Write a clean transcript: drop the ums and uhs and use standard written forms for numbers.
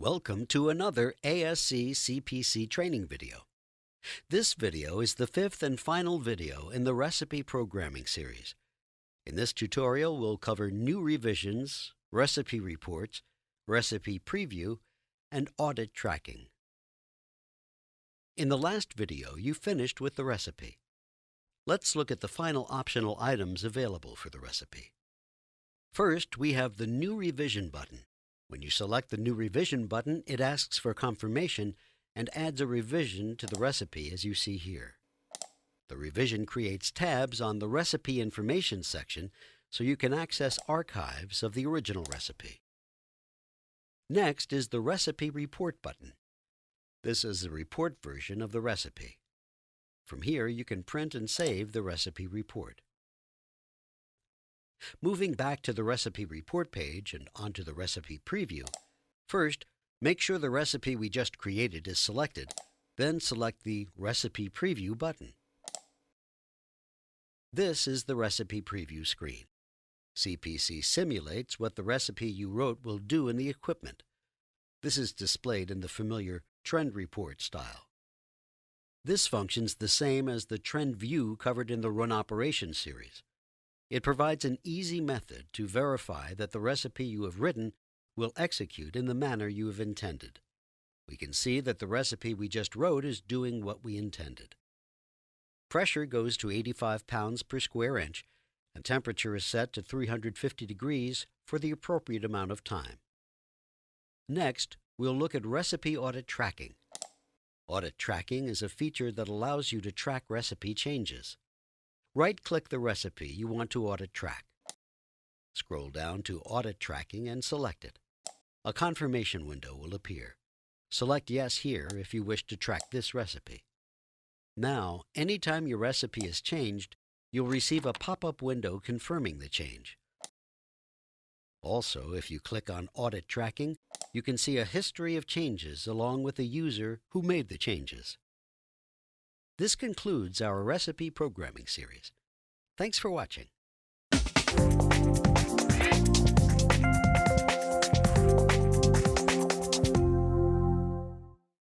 Welcome to another ASC CPC training video. This video is the fifth and final video in the recipe programming series. In this tutorial, we'll cover new revisions, recipe reports, recipe preview, and audit tracking. In the last video, you finished with the recipe. Let's look at the final optional items available for the recipe. First, we have the New Revision button. When you select the New Revision button, it asks for confirmation and adds a revision to the recipe as you see here. The revision creates tabs on the Recipe Information section so you can access archives of the original recipe. Next is the Recipe Report button. This is the report version of the recipe. From here, you can print and save the recipe report. Moving back to the recipe report page and onto the recipe preview, first, make sure the recipe we just created is selected, then select the Recipe Preview button. This is the recipe preview screen. CPC simulates what the recipe you wrote will do in the equipment. This is displayed in the familiar Trend Report style. This functions the same as the Trend View covered in the Run Operations series. It provides an easy method to verify that the recipe you have written will execute in the manner you have intended. We can see that the recipe we just wrote is doing what we intended. Pressure goes to 85 pounds per square inch, and temperature is set to 350 degrees for the appropriate amount of time. Next, we'll look at recipe audit tracking. Audit tracking is a feature that allows you to track recipe changes. Right-click the recipe you want to audit track. Scroll down to Audit Tracking and select it. A confirmation window will appear. Select Yes here if you wish to track this recipe. Now, anytime your recipe is changed, you'll receive a pop-up window confirming the change. Also, if you click on Audit Tracking, you can see a history of changes along with the user who made the changes. This concludes our recipe programming series. Thanks for watching.